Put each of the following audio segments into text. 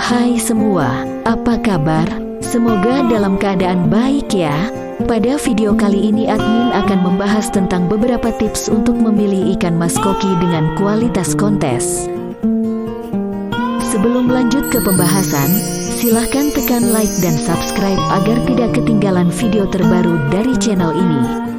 Hai semua, apa kabar? Semoga dalam keadaan baik ya. Pada video kali ini admin akan membahas tentang beberapa tips untuk memilih ikan mas koki dengan kualitas kontes. Sebelum lanjut ke pembahasan, silahkan tekan like dan subscribe agar tidak ketinggalan video terbaru dari channel ini.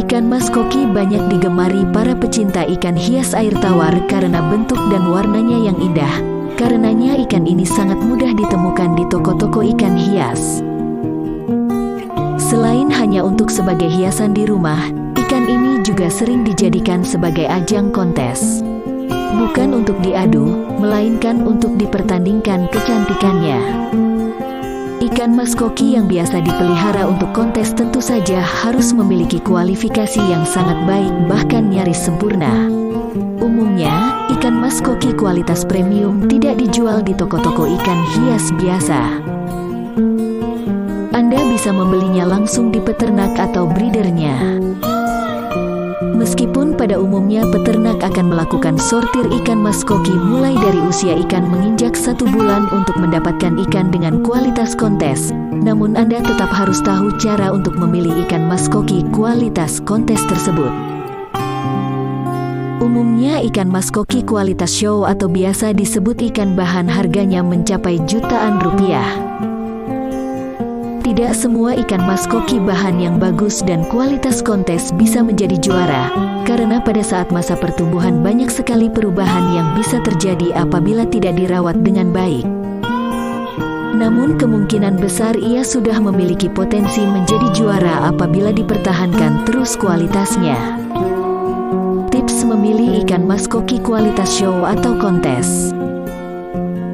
Ikan mas koki banyak digemari para pecinta ikan hias air tawar karena bentuk dan warnanya yang indah. Karenanya ikan ini sangat mudah ditemukan di toko-toko ikan hias. Selain hanya untuk sebagai hiasan di rumah, ikan ini juga sering dijadikan sebagai ajang kontes. Bukan untuk diadu, melainkan untuk dipertandingkan kecantikannya. Ikan mas koki yang biasa dipelihara untuk kontes tentu saja harus memiliki kualifikasi yang sangat baik, bahkan nyaris sempurna. Umumnya, ikan mas koki kualitas premium tidak dijual di toko-toko ikan hias biasa. Anda bisa membelinya langsung di peternak atau breedernya. Meskipun pada umumnya peternak akan melakukan sortir ikan mas koki mulai dari usia ikan menginjak 1 bulan untuk mendapatkan ikan dengan kualitas kontes, namun Anda tetap harus tahu cara untuk memilih ikan mas koki kualitas kontes tersebut. Umumnya ikan mas koki kualitas show atau biasa disebut ikan bahan harganya mencapai jutaan rupiah. Tidak semua ikan mas koki bahan yang bagus dan kualitas kontes bisa menjadi juara, karena pada saat masa pertumbuhan banyak sekali perubahan yang bisa terjadi apabila tidak dirawat dengan baik. Namun kemungkinan besar ia sudah memiliki potensi menjadi juara apabila dipertahankan terus kualitasnya. Tips memilih ikan mas koki kualitas show atau kontes.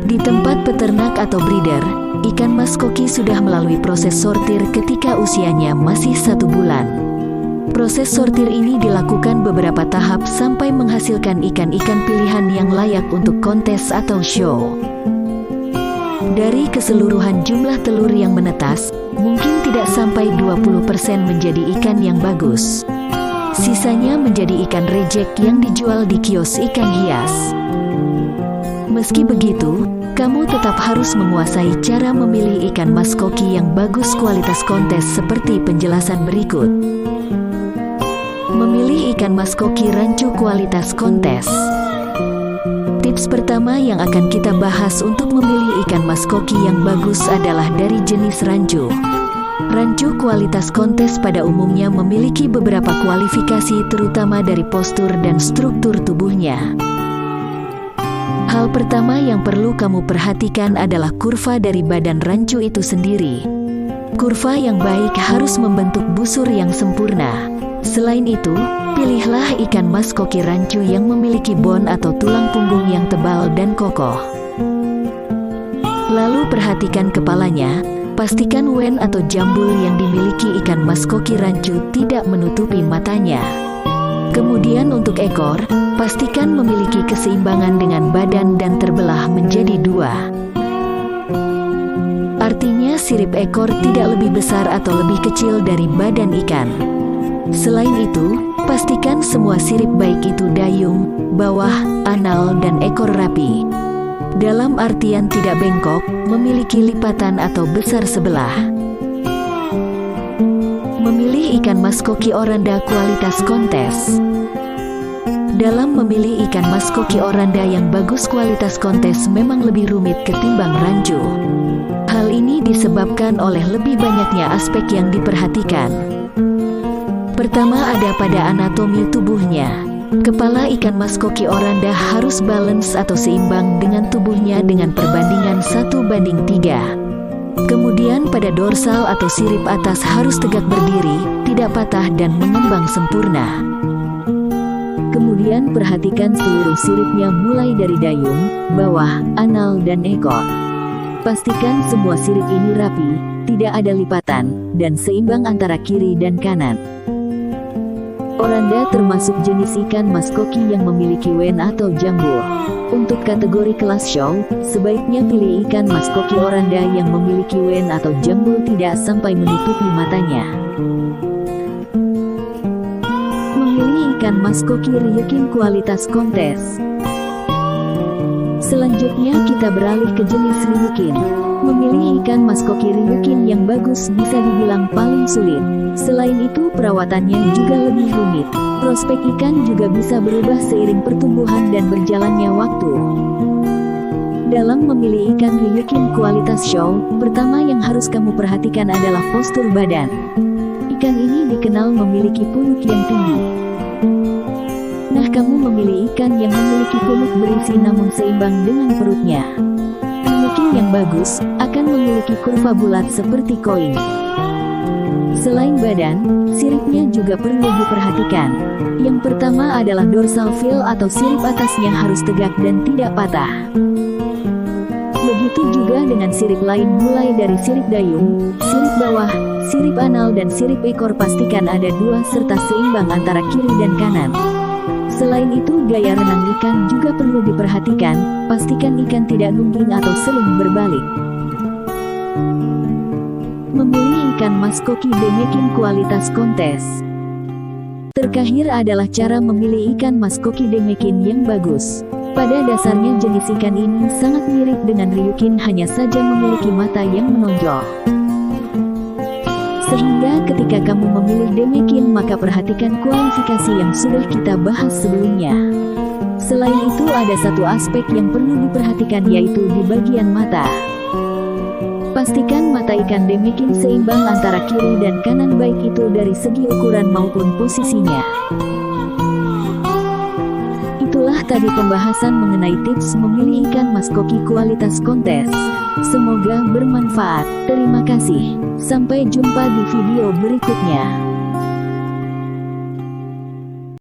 Di tempat peternak atau breeder, ikan mas koki sudah melalui proses sortir ketika usianya masih 1 bulan. Proses sortir ini dilakukan beberapa tahap sampai menghasilkan ikan-ikan pilihan yang layak untuk kontes atau show. Dari keseluruhan jumlah telur yang menetas, mungkin tidak sampai 20% menjadi ikan yang bagus. Sisanya menjadi ikan reject yang dijual di kios ikan hias. Meski begitu, kamu tetap harus menguasai cara memilih ikan mas koki yang bagus kualitas kontes seperti penjelasan berikut. Memilih ikan mas koki rancu kualitas kontes. Tips pertama yang akan kita bahas untuk memilih ikan mas koki yang bagus adalah dari jenis rancu. Rancu kualitas kontes pada umumnya memiliki beberapa kualifikasi terutama dari postur dan struktur tubuhnya. Hal pertama yang perlu kamu perhatikan adalah kurva dari badan rancu itu sendiri. Kurva yang baik harus membentuk busur yang sempurna. Selain itu, pilihlah ikan mas koki rancu yang memiliki bon atau tulang punggung yang tebal dan kokoh. Lalu perhatikan kepalanya, pastikan wen atau jambul yang dimiliki ikan mas koki rancu tidak menutupi matanya. Kemudian untuk ekor, pastikan memiliki keseimbangan dengan badan dan terbelah menjadi 2. Artinya sirip ekor tidak lebih besar atau lebih kecil dari badan ikan. Selain itu, pastikan semua sirip baik itu dayung, bawah, anal dan ekor rapi. Dalam artian tidak bengkok, memiliki lipatan atau besar sebelah. Memilih ikan mas koki oranda kualitas kontes. Dalam memilih ikan mas koki oranda yang bagus kualitas kontes memang lebih rumit ketimbang rancu. Hal ini disebabkan oleh lebih banyaknya aspek yang diperhatikan. Pertama ada pada anatomi tubuhnya. Kepala ikan mas koki oranda harus balance atau seimbang dengan tubuhnya dengan perbandingan 1:3. Kemudian pada dorsal atau sirip atas harus tegak berdiri, tidak patah dan mengembang sempurna. Kemudian perhatikan seluruh siripnya mulai dari dayung, bawah, anal dan ekor. Pastikan semua sirip ini rapi, tidak ada lipatan, dan seimbang antara kiri dan kanan. Oranda termasuk jenis ikan mas koki yang memiliki wen atau jambul. Untuk kategori kelas show, sebaiknya pilih ikan mas koki oranda yang memiliki wen atau jambul tidak sampai menutupi matanya. Memilih ikan mas koki ryekin kualitas kontes. Selanjutnya kita beralih ke jenis Ryukin. Memilih ikan maskoki Ryukin yang bagus bisa dibilang paling sulit. Selain itu perawatannya juga lebih rumit. Prospek ikan juga bisa berubah seiring pertumbuhan dan berjalannya waktu. Dalam memilih ikan Ryukin kualitas show, pertama yang harus kamu perhatikan adalah postur badan. Ikan ini dikenal memiliki punuk yang tinggi. Nah, kamu memilih ikan yang memiliki punuk berisi namun seimbang dengan perutnya. Ryukin yang bagus akan memiliki kurva bulat seperti koin. Selain badan, siripnya juga perlu diperhatikan. Yang pertama adalah dorsal fin atau sirip atasnya harus tegak dan tidak patah. Begitu juga dengan sirip lain mulai dari sirip dayung, sirip bawah, sirip anal dan sirip ekor pastikan ada 2 serta seimbang antara kiri dan kanan. Selain itu gaya renang ikan juga perlu diperhatikan, pastikan ikan tidak nungging atau sering berbalik. Memilih ikan maskoki Demekin kualitas kontes. Terakhir adalah cara memilih ikan maskoki Demekin yang bagus. Pada dasarnya jenis ikan ini sangat mirip dengan Ryukin, hanya saja memiliki mata yang menonjol. Sehingga ketika kamu memilih Demekin maka perhatikan kualifikasi yang sudah kita bahas sebelumnya. Selain itu ada satu aspek yang perlu diperhatikan yaitu di bagian mata. Pastikan mata ikan Demekin seimbang antara kiri dan kanan baik itu dari segi ukuran maupun posisinya. Itulah tadi pembahasan mengenai tips memilih ikan maskoki kualitas kontes. Semoga bermanfaat. Terima kasih. Sampai jumpa di video berikutnya.